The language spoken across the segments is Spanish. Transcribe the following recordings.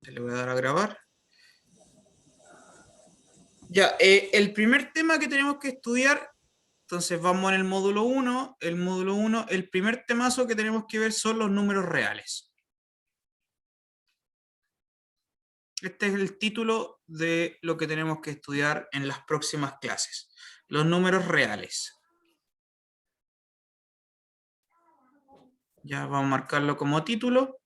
Le voy a dar a grabar. Ya, el primer tema que tenemos que estudiar, entonces vamos en el módulo 1. El módulo 1, el primer temazo que tenemos que ver son los números reales. Este es el título de lo que tenemos que estudiar en las próximas clases. Los números reales. Ya vamos a marcarlo como título.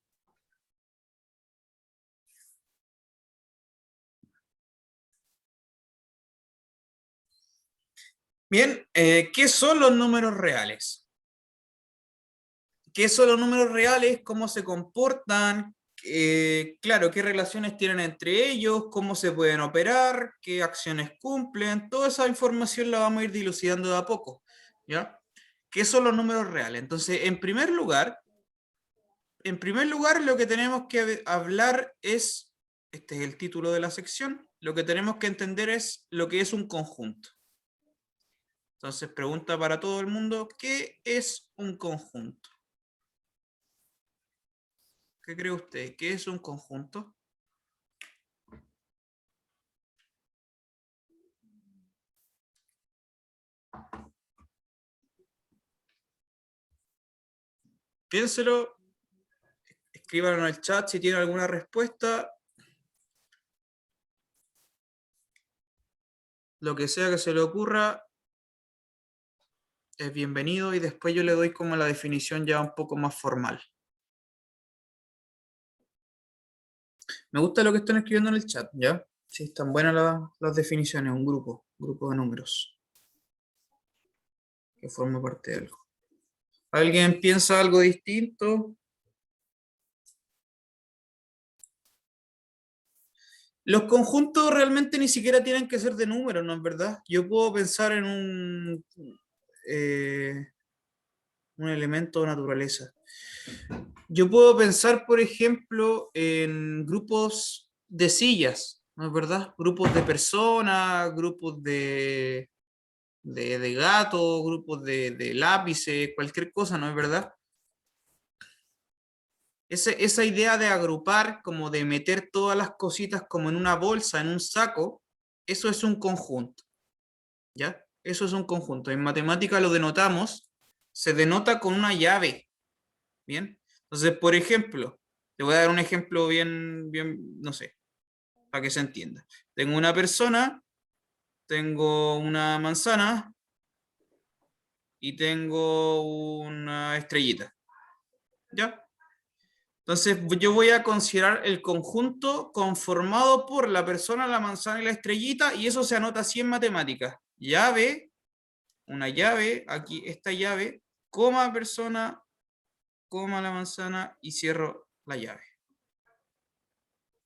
Bien, ¿qué son los números reales? ¿Qué son los números reales? ¿Cómo se comportan? Claro, qué relaciones tienen entre ellos, cómo se pueden operar, qué acciones cumplen, toda esa información la vamos a ir dilucidando de a poco, ¿ya? ¿Qué son los números reales? Entonces, en primer lugar, lo que tenemos que hablar es, este es el título de la sección, lo que tenemos que entender es lo que es un conjunto. Entonces, pregunta para todo el mundo, ¿qué es un conjunto? ¿Qué cree usted? ¿Qué es un conjunto? Piénselo, escríbanlo en el chat si tienen alguna respuesta. Lo que sea que se le ocurra es bienvenido y después yo le doy como la definición ya un poco más formal. Me gusta lo que están escribiendo en el chat, ¿ya? Sí, están buenas las definiciones, un grupo de números que forma parte de algo. ¿Alguien piensa algo distinto? Los conjuntos realmente ni siquiera tienen que ser de números, ¿no es verdad? Yo puedo pensar en un elemento de naturaleza. Yo puedo pensar, por ejemplo, en grupos de sillas, ¿no es verdad? Grupos de personas, grupos de gatos, grupos de lápices, cualquier cosa, ¿no es verdad? Esa idea de agrupar, como de meter todas las cositas como en una bolsa, en un saco, eso es un conjunto, ¿ya? Eso es un conjunto. En matemática lo denotamos, se denota con una llave, ¿bien? Entonces, por ejemplo, te voy a dar un ejemplo bien, no sé, para que se entienda. Tengo una persona, tengo una manzana y tengo una estrellita, ¿ya? Entonces, yo voy a considerar el conjunto conformado por la persona, la manzana y la estrellita, y eso se anota así en matemáticas. Llave, una llave, aquí esta llave, coma persona, coma la manzana y cierro la llave.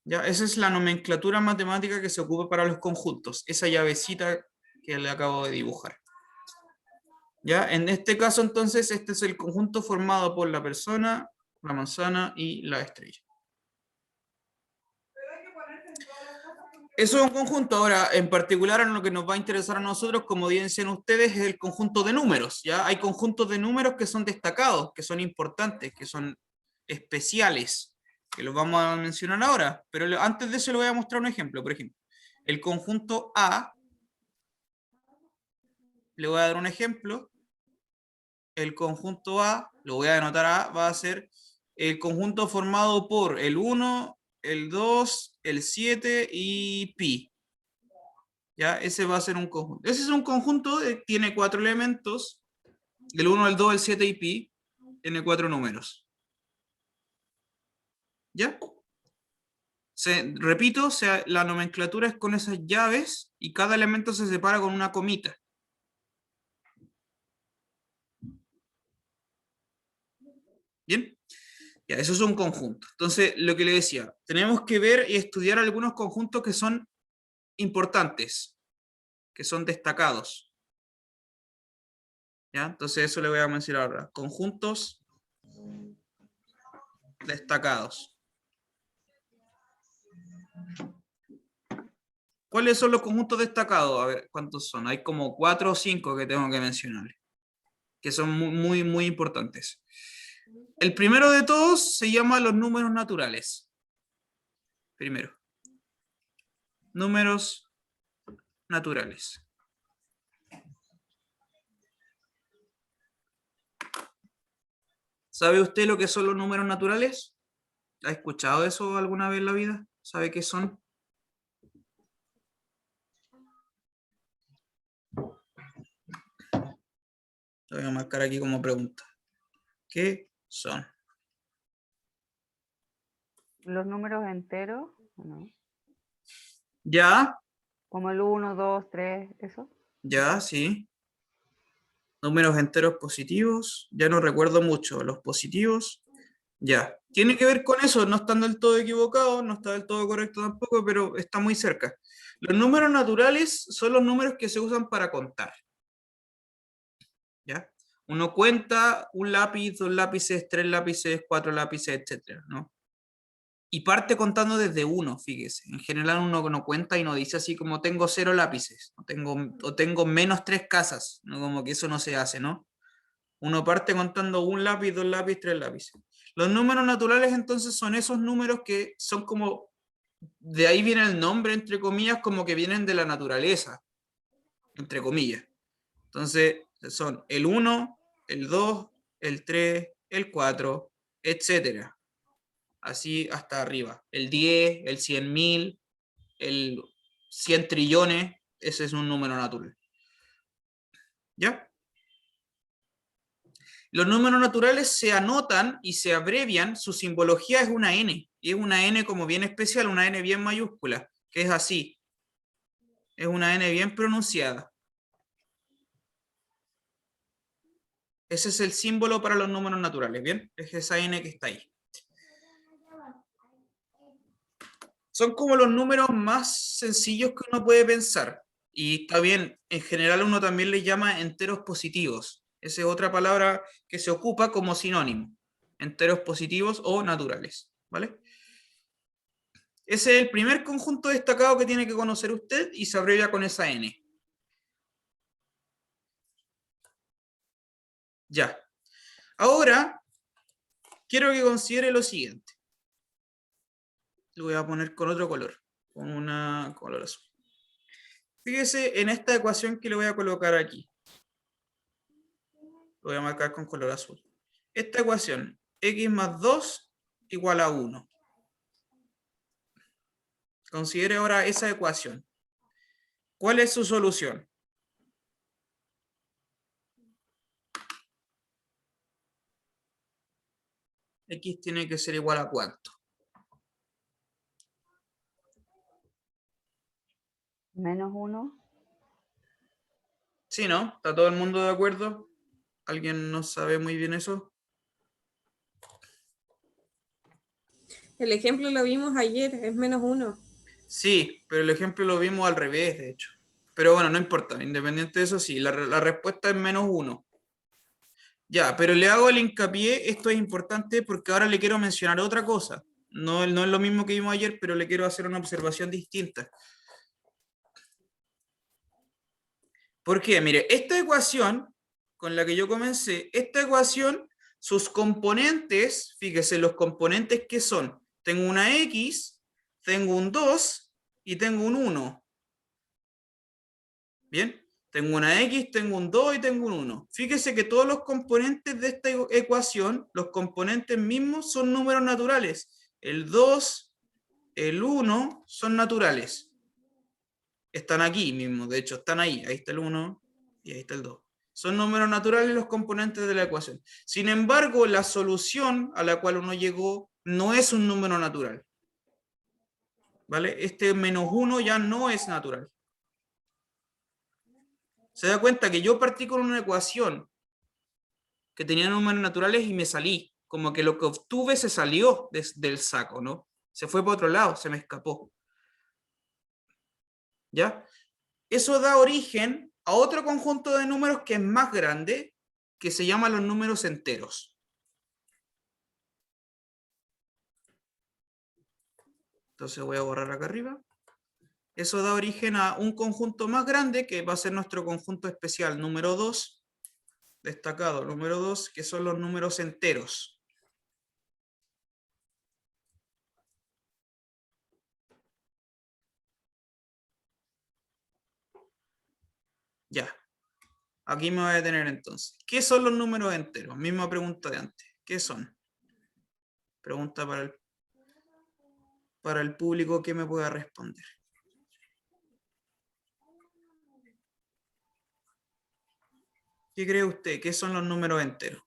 ¿Ya? Esa es la nomenclatura matemática que se ocupa para los conjuntos, esa llavecita que le acabo de dibujar. ¿Ya? En este caso, entonces, este es el conjunto formado por la persona, la manzana y la estrella. Eso es un conjunto. Ahora, en particular, en lo que nos va a interesar a nosotros, como dicen ustedes, es el conjunto de números. ¿Ya? Hay conjuntos de números que son destacados, que son importantes, que son especiales, que los vamos a mencionar ahora. Pero antes de eso, le voy a mostrar un ejemplo. Por ejemplo, el conjunto A, le voy a dar un ejemplo. El conjunto A, lo voy a anotar A, va a ser el conjunto formado por el 1, el 2, el 7 y pi. ¿Ya? Ese va a ser un conjunto. Ese es un conjunto, tiene 4 elementos, el 1, el 2, el 7 y pi, tiene 4 números. ¿Ya? Repito, la nomenclatura es con esas llaves y cada elemento se separa con una comita. ¿Bien? Ya, eso es un conjunto. Entonces, lo que le decía, tenemos que ver y estudiar algunos conjuntos que son importantes, que son destacados. ¿Ya? Entonces, eso le voy a mencionar ahora. Conjuntos destacados. ¿Cuáles son los conjuntos destacados? A ver, ¿cuántos son? Hay como 4 o 5 que tengo que mencionar, que son muy importantes. El primero de todos se llama los números naturales. primero. Números naturales. ¿Sabe usted lo que son los números naturales? ¿Ha escuchado eso alguna vez en la vida? ¿Sabe qué son? Lo voy a marcar aquí como pregunta. ¿Qué son? Los números enteros, ¿no? Ya, Como el 1, 2, 3, ¿eso? ya, sí. Números enteros positivos. Ya no recuerdo mucho. Los positivos. Ya. Tiene que ver con eso. No están del todo equivocados, no está del todo correcto tampoco, pero está muy cerca. Los números naturales son los números que se usan para contar. ¿Ya? Uno cuenta un lápiz, 2 lápices, 3 lápices, 4 lápices, etcétera, ¿no? Y parte contando desde 1, fíjese. En general uno no cuenta y no dice así como tengo 0 lápices, o tengo menos 3 casas, ¿no? Como que eso no se hace, ¿no? Uno parte contando 1 lápiz, 2 lápices, 3 lápices. Los números naturales entonces son esos números que son como, de ahí viene el nombre, entre comillas, como que vienen de la naturaleza, entre comillas. Entonces son el 1, el 2, el 3, el 4, etcétera. Así hasta arriba. El 10, el 100.000, el 100 trillones, ese es un número natural. ¿Ya? Los números naturales se anotan y se abrevian, su simbología es una N, y es una N como bien especial, una N bien mayúscula, que es así. Es una N bien pronunciada. Ese es el símbolo para los números naturales, ¿bien? Es esa N que está ahí. Son como los números más sencillos que uno puede pensar. Y está bien, en general uno también les llama enteros positivos. Esa es otra palabra que se ocupa como sinónimo. Enteros positivos o naturales, ¿vale? Ese es el primer conjunto destacado que tiene que conocer usted y se abrevia con esa N. Ya. Ahora, quiero que considere lo siguiente. Lo voy a poner con otro color, con una color azul. Fíjese en esta ecuación que le voy a colocar aquí. Lo voy a marcar con color azul. Esta ecuación, x más 2 igual a 1. Considere ahora esa ecuación. ¿Cuál es su solución? X tiene que ser igual a ¿cuánto? Menos 1. ¿Sí, no? ¿Está todo el mundo de acuerdo? ¿Alguien no sabe muy bien eso? El ejemplo lo vimos ayer, es menos 1. Sí, pero el ejemplo lo vimos al revés, de hecho. Pero bueno, no importa, independiente de eso, sí, la respuesta es menos 1. Ya, pero le hago el hincapié, esto es importante porque ahora le quiero mencionar otra cosa. No, no es lo mismo que vimos ayer, pero le quiero hacer una observación distinta. ¿Por qué? Mire, esta ecuación con la que yo comencé, esta ecuación, sus componentes, fíjese los componentes que son. Tengo una X, tengo un 2 y tengo un 1. ¿Bien? Tengo una X, tengo un 2 y tengo un 1. Fíjese que todos los componentes de esta ecuación, los componentes mismos son números naturales. El 2, el 1 son naturales. Están aquí mismo, de hecho, están ahí. Ahí está el 1 y ahí está el 2. Son números naturales los componentes de la ecuación. Sin embargo, la solución a la cual uno llegó no es un número natural. ¿Vale? Este menos 1 ya no es natural. Se da cuenta que yo partí con una ecuación que tenía números naturales y me salí. Como que lo que obtuve se salió del saco, ¿no? Se fue para otro lado, se me escapó. ¿Ya? Eso da origen a otro conjunto de números que es más grande, que se llama los números enteros. Entonces voy a borrar acá arriba. Eso da origen a un conjunto más grande, que va a ser nuestro conjunto especial número 2, destacado número 2, que son los números enteros. Aquí me voy a detener entonces. ¿Qué son los números enteros? Misma pregunta de antes. ¿Qué son? Pregunta para el público que me pueda responder. ¿Qué cree usted? ¿Qué son los números enteros?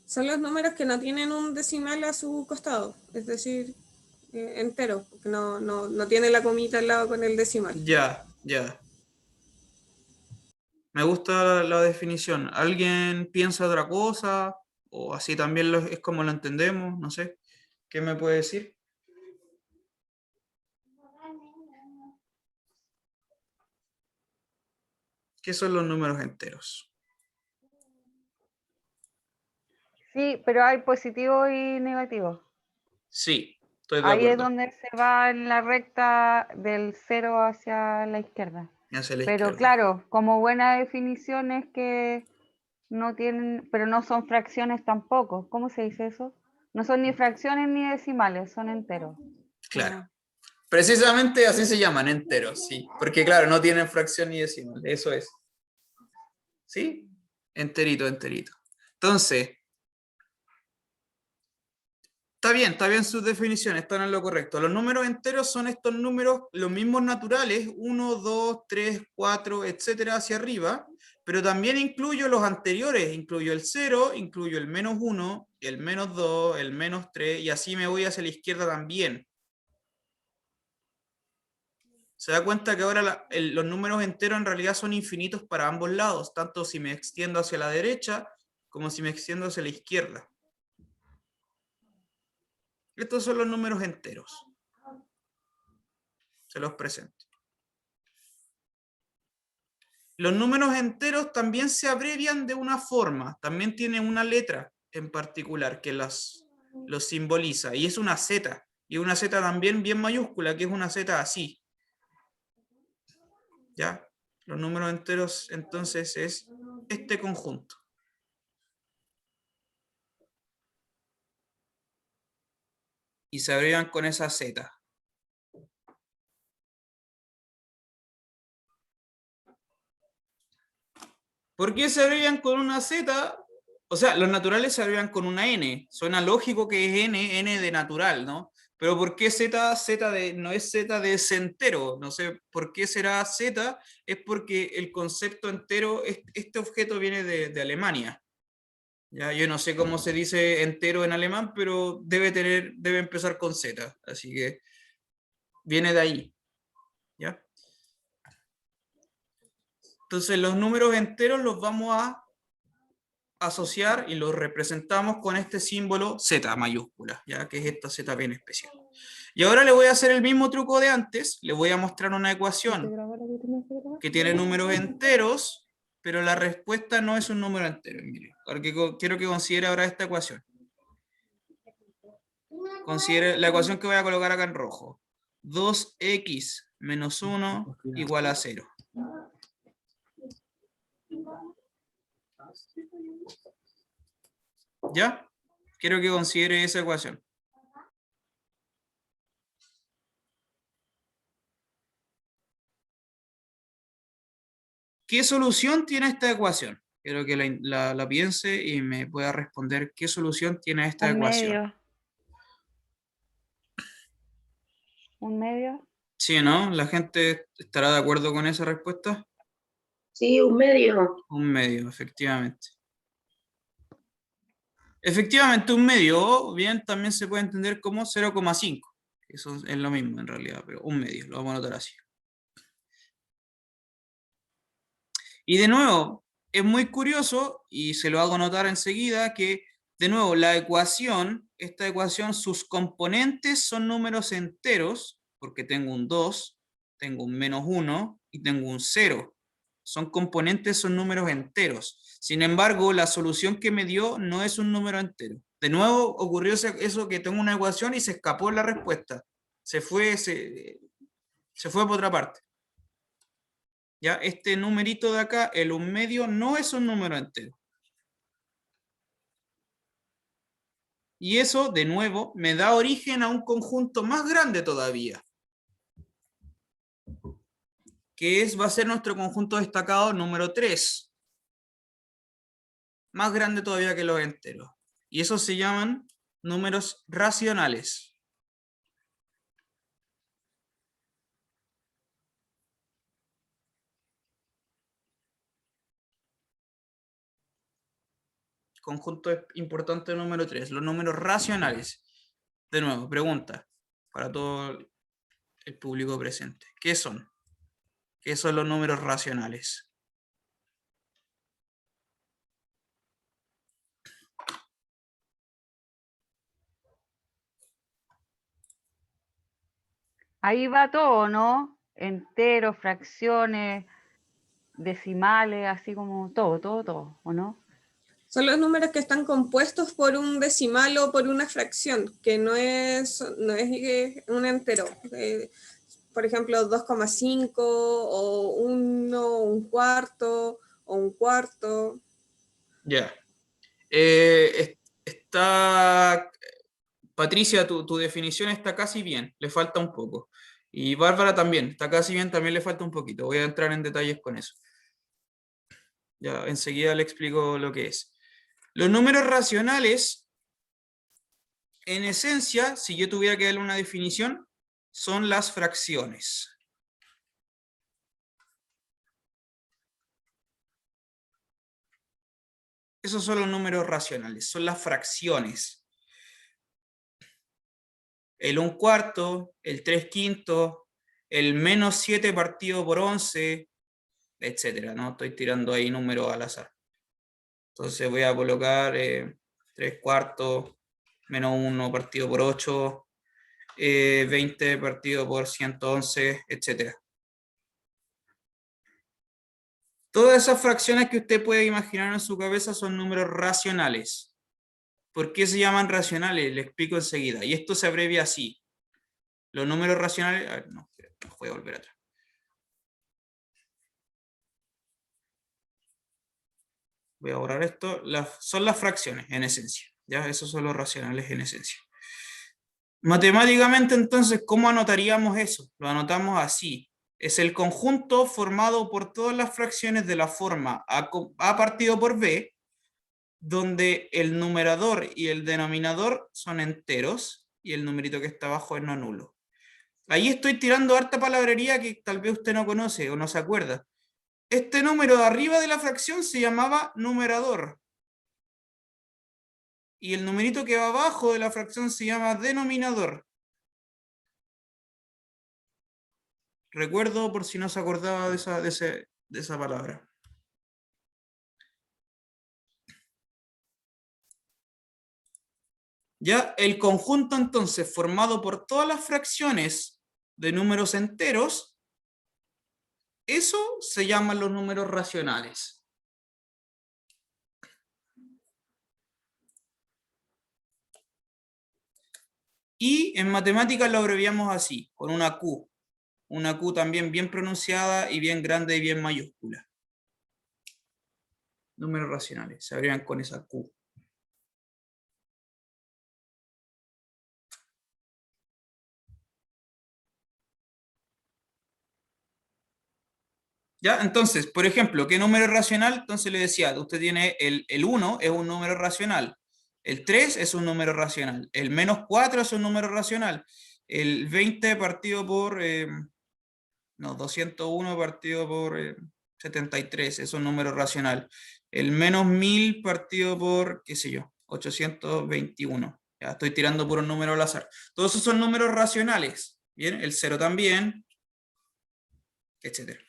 Son los números que no tienen un decimal a su costado, es decir, entero, porque no tiene la comita al lado con el decimal. Ya. Me gusta la definición. ¿Alguien piensa otra cosa? ¿O así también es como lo entendemos? No sé. ¿Qué me puede decir? ¿Qué son los números enteros? Sí, pero hay positivos y negativos. Sí, estoy de Ahí es acuerdo. donde se va en la recta del 0 hacia la izquierda. Hacia la Pero izquierda. claro, como buena definición es que no tienen, pero no son fracciones tampoco. ¿Cómo se dice eso? No son ni fracciones ni decimales, son enteros. Claro. Precisamente así se llaman, enteros, sí. Porque claro, no tienen fracción ni decimal. Eso es. ¿Sí? Enterito. Entonces, está bien sus definiciones, están en lo correcto. Los números enteros son estos números, los mismos naturales, 1, 2, 3, 4, etcétera, hacia arriba, pero también incluyo los anteriores, incluyo el 0, incluyo el -1, el -2, el -3, y así me voy hacia la izquierda también. Se da cuenta que ahora los números enteros en realidad son infinitos para ambos lados, tanto si me extiendo hacia la derecha como si me extiendo hacia la izquierda. Estos son los números enteros. Se los presento. Los números enteros también se abrevian de una forma, también tienen una letra en particular que los simboliza, y es una Z, y una Z también bien mayúscula, que es una Z así. ¿Ya? Los números enteros entonces es este conjunto. Y se abrevian con esa Z. ¿Por qué se abrevian con una Z? O sea, los naturales se abrevian con una N. Suena lógico que es N de natural, ¿no? Pero ¿por qué Z? No es Z de entero. No sé por qué será Z. Es porque el concepto entero, este objeto viene de Alemania. Ya, yo no sé cómo se dice entero en alemán, pero debe empezar con Z. Así que viene de ahí. ¿Ya? Entonces los números enteros los vamos a asociar y los representamos con este símbolo Z mayúscula, ya que es esta Z bien especial. Y ahora le voy a hacer el mismo truco de antes, le voy a mostrar una ecuación que tiene números enteros, pero la respuesta no es un número entero. Mire, quiero que considere ahora esta ecuación. Considere la ecuación que voy a colocar acá en rojo. 2x menos 1 igual a 0. ¿Ya? Quiero que considere esa ecuación. ¿Qué solución tiene esta ecuación? Quiero que la piense y me pueda responder qué solución tiene esta Un ecuación. medio. ¿Un medio? ¿Sí o no? ¿La gente estará de acuerdo con esa respuesta? Sí, un medio. Un medio, efectivamente. Efectivamente, un medio, o bien también se puede entender como 0,5. Eso es lo mismo en realidad, pero un medio, lo vamos a anotar así. Y de nuevo, es muy curioso, y se lo hago notar enseguida, que de nuevo esta ecuación, sus componentes son números enteros, porque tengo un 2, tengo un -1 y tengo un 0. Son componentes, son números enteros. Sin embargo, la solución que me dio no es un número entero. De nuevo ocurrió eso que tengo una ecuación y se escapó la respuesta. Se fue por otra parte. ¿Ya? Este numerito de acá, el 1 medio, no es un número entero. Y eso, de nuevo, me da origen a un conjunto más grande todavía, que va a ser nuestro conjunto destacado número 3. Más grande todavía que los enteros. Y esos se llaman números racionales. Conjunto importante número 3, los números racionales. De nuevo, pregunta para todo el público presente. ¿Qué son? ¿Qué son los números racionales? Ahí va todo, ¿no? Enteros, fracciones, decimales, así como todo, ¿o no? Son los números que están compuestos por un decimal o por una fracción, que no es un entero. Por ejemplo, 2,5 o 1, un cuarto o un cuarto. Ya. Patricia, tu definición está casi bien, le falta un poco. Y Bárbara también, está casi bien, también le falta un poquito. Voy a entrar en detalles con eso. Ya, enseguida le explico lo que es. Los números racionales, en esencia, si yo tuviera que darle una definición, son las fracciones. Esos son los números racionales, son las fracciones. El 1/4, el 3/5, el -7 partido por 11, etcétera, ¿no? Estoy tirando ahí números al azar. Entonces voy a colocar 3/4, -1 partido por 8, 20 partido por 111, etcétera. Todas esas fracciones que usted puede imaginar en su cabeza son números racionales. ¿Por qué se llaman racionales? Le explico enseguida. Y esto se abrevia así. Los números racionales... A ver, no, voy a volver atrás. Voy a borrar esto. Son las fracciones, en esencia. ¿Ya? Esos son los racionales en esencia. Matemáticamente, entonces, ¿cómo anotaríamos eso? Lo anotamos así. Es el conjunto formado por todas las fracciones de la forma A partido por B, donde el numerador y el denominador son enteros y el numerito que está abajo es no nulo. Ahí estoy tirando harta palabrería que tal vez usted no conoce o no se acuerda. Este número de arriba de la fracción se llamaba numerador. Y el numerito que va abajo de la fracción se llama denominador. Recuerdo por si no se acordaba de esa palabra. Ya el conjunto entonces formado por todas las fracciones de números enteros, eso se llaman los números racionales. Y en matemáticas lo abreviamos así, con una Q. Una Q también bien pronunciada y bien grande y bien mayúscula. Números racionales, se abrevian con esa Q. ¿Ya? Entonces, por ejemplo, ¿qué número es racional? Entonces le decía, usted tiene el 1 es un número racional, el 3 es un número racional, el -4 es un número racional, el 20 partido por, 201 partido por 73 es un número racional, el -1000 partido por, qué sé yo, 821. Ya estoy tirando por un número al azar. Todos esos son números racionales, ¿bien? El 0 también, etcétera.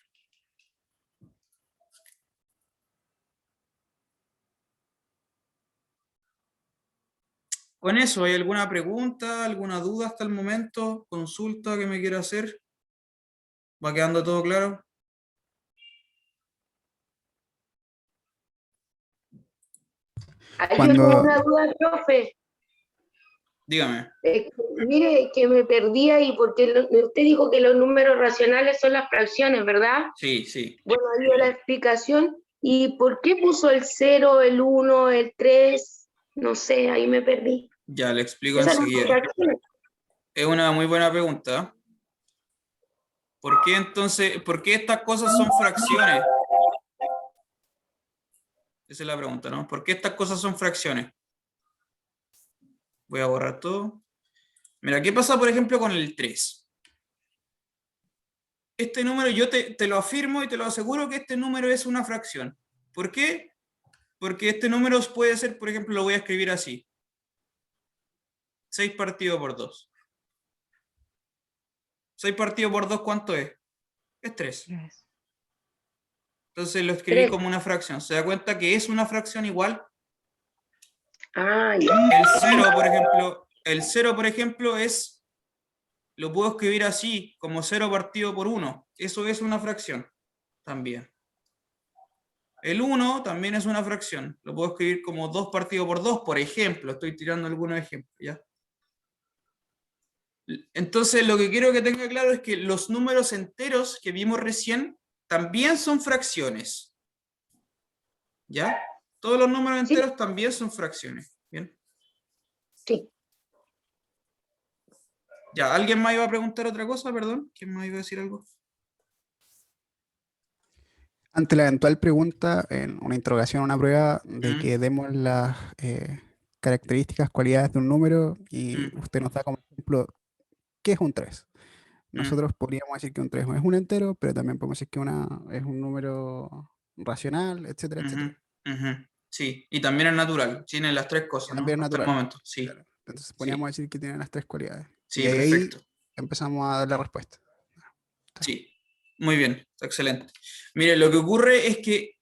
Con eso, ¿hay alguna pregunta, alguna duda hasta el momento? ¿Consulta que me quiera hacer? ¿Va quedando todo claro? Hay Cuando- una duda, profe. Dígame. Mire que me perdí ahí porque usted dijo que los números racionales son las fracciones, ¿verdad? Sí, sí. Bueno, ahí dio la explicación. ¿Y por qué puso el 0, el 1, el 3? No sé, ahí me perdí. Ya le explico Esas son las enseguida. fracciones. Es una muy buena pregunta. ¿Por qué entonces, por qué estas cosas son fracciones? Esa es la pregunta, ¿no? ¿Por qué estas cosas son fracciones? Voy a borrar todo. Mira, ¿qué pasa, por ejemplo, con el 3? Este número, yo te lo afirmo y te lo aseguro que este número es una fracción. ¿Por qué? Porque este número puede ser, por ejemplo, lo voy a escribir así. 6 partido por 2. 6 partido por 2, ¿cuánto es? Es 3. Yes. Entonces lo escribí 3. como una fracción. ¿Se da cuenta que es una fracción igual? Ah, ya. El 0, por ejemplo, es, lo puedo escribir así, como 0 partido por 1. Eso es una fracción también. El 1 también es una fracción. Lo puedo escribir como 2 partido por 2, por ejemplo. Estoy tirando algunos ejemplos, ¿ya? Entonces, lo que quiero que tenga claro es que los números enteros que vimos recién también son fracciones. ¿Ya? Todos los números Sí. enteros también son fracciones. ¿Bien? Sí. Ya, ¿alguien más iba a preguntar otra cosa? Perdón. ¿Quién más iba a decir algo? Ante la eventual pregunta, en una interrogación, una prueba, de Mm. que demos las características, cualidades de un número y Mm. usted nos da como ejemplo, ¿qué es un 3? Nosotros podríamos decir que un 3 no es un entero, pero también podemos decir que es un número racional, etcétera, etcétera. Ujú, ujú. Sí, y también es natural. Tiene las tres Y cosas, también es ¿no? Hasta el natural. momento, sí. Claro. Entonces podríamos Sí, decir que tiene las tres cualidades. sí, Y ahí perfecto. empezamos a dar la respuesta. Sí, muy bien, excelente. Mire, lo que ocurre es que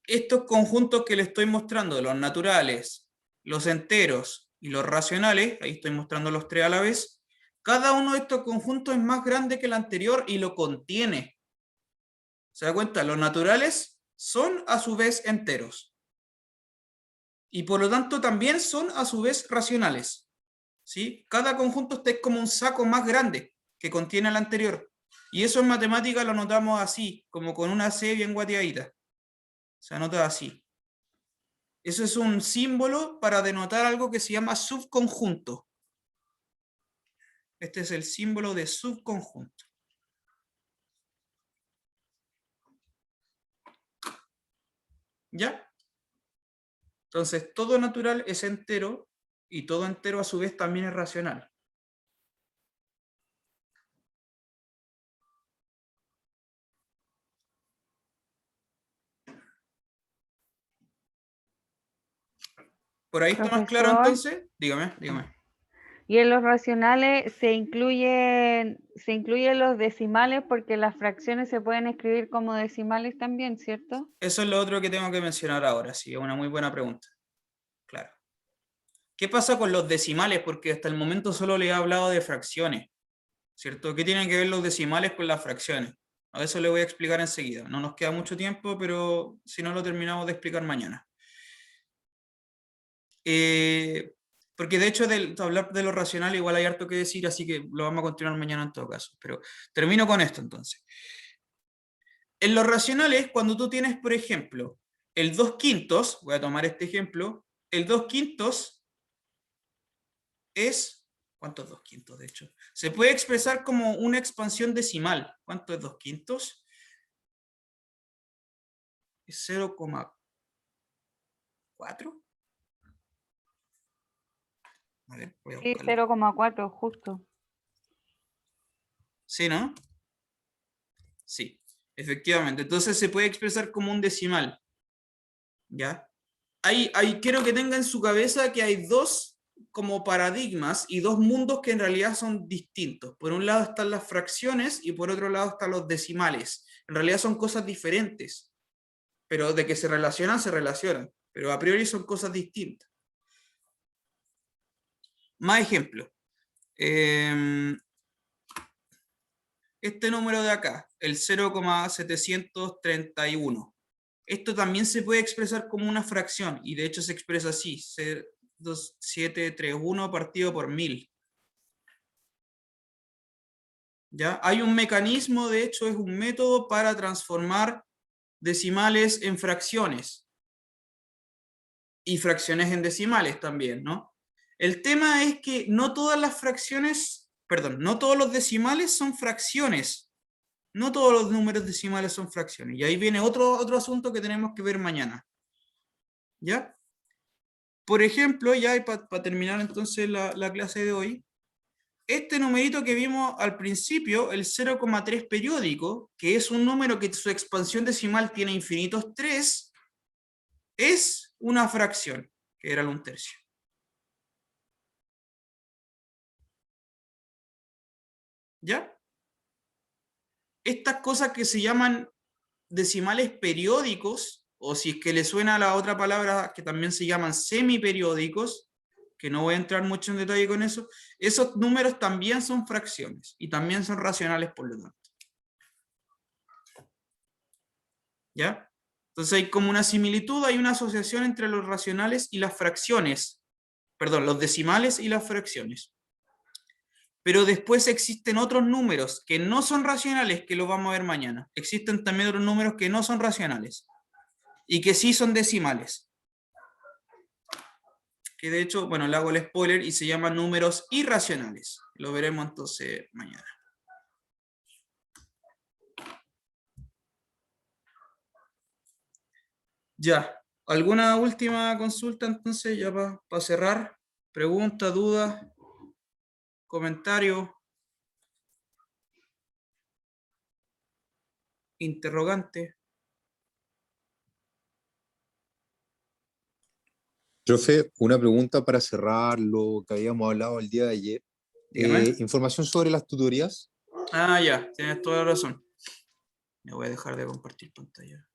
estos conjuntos que le estoy mostrando, los naturales, los enteros y los racionales, ahí estoy mostrando los tres a la vez, cada uno de estos conjuntos es más grande que el anterior y lo contiene. ¿Se da cuenta? Los naturales son a su vez enteros. Y por lo tanto también son a su vez racionales. ¿Sí? Cada conjunto es como un saco más grande que contiene el anterior. Y eso en matemática lo notamos así, como con una C bien guateadita. Se anota así. Eso es un símbolo para denotar algo que se llama subconjunto. Este es el símbolo de subconjunto. ¿Ya? Entonces, todo natural es entero y todo entero a su vez también es racional. ¿Por ahí está más claro Profesor, entonces? Dígame, dígame. y en los racionales se incluyen los decimales porque las fracciones se pueden escribir como decimales también, ¿cierto? Eso es lo otro que tengo que mencionar ahora, sí, es una muy buena pregunta. Claro. ¿Qué pasa con los decimales? Porque hasta el momento solo le he hablado de fracciones, ¿cierto? ¿Qué tienen que ver los decimales con las fracciones? A eso le voy a explicar enseguida. No nos queda mucho tiempo, pero si no lo terminamos de explicar mañana. Porque de hecho, de hablar de lo racional igual hay harto que decir, así que lo vamos a continuar mañana en todo caso. Pero termino con esto entonces. En los racionales, cuando tú tienes, por ejemplo, el 2/5, voy a tomar este ejemplo, el 2/5 es, ¿cuánto es 2/5 de hecho? Se puede expresar como una expansión decimal. ¿Cuánto es 2/5? Es 0,4. A ver, voy a Sí, buscarlo. 0,4 justo. ¿Sí, no? Sí, efectivamente. Entonces se puede expresar como un decimal. ¿Ya? Quiero que tenga en su cabeza que hay dos como paradigmas y dos mundos que en realidad son distintos. Por un lado están las fracciones y por otro lado están los decimales. En realidad son cosas diferentes, pero de que se relacionan, pero a priori son cosas distintas. Más ejemplos. Este número de acá, el 0,731. Esto también se puede expresar como una fracción, y de hecho se expresa así, 0,731 partido por 1000. ¿Ya? Hay un mecanismo, de hecho es un método para transformar decimales en fracciones, y fracciones en decimales también, ¿no? El tema es que no todas las fracciones, perdón, no todos los decimales son fracciones, No todos los números decimales son fracciones. Y ahí viene otro asunto que tenemos que ver mañana. ¿Ya? Por ejemplo, ya para terminar entonces la clase de hoy, este numerito que vimos al principio, el 0,3 periódico, que es un número que su expansión decimal tiene infinitos 3, es una fracción, que era el 1/3. ¿Ya? Estas cosas que se llaman decimales periódicos, o si es que le suena a la otra palabra que también se llaman semiperiódicos, que no voy a entrar mucho en detalle con eso, esos números también son fracciones y también son racionales por lo tanto. ¿Ya? Entonces hay como una similitud, hay una asociación entre los racionales y las fracciones, perdón, los decimales y las fracciones. Pero después existen otros números que no son racionales, que los vamos a ver mañana. Existen también otros números que no son racionales y que sí son decimales. Que de hecho, bueno, le hago el spoiler y se llaman números irracionales. Lo veremos entonces mañana. Ya, ¿alguna última consulta entonces ya para cerrar? ¿Pregunta, duda, comentario, interrogante? Profe, una pregunta para cerrar lo que habíamos hablado el día de ayer. Dígame. Información sobre las tutorías. Ah, ya, tienes toda la razón. Me voy a dejar de compartir pantalla.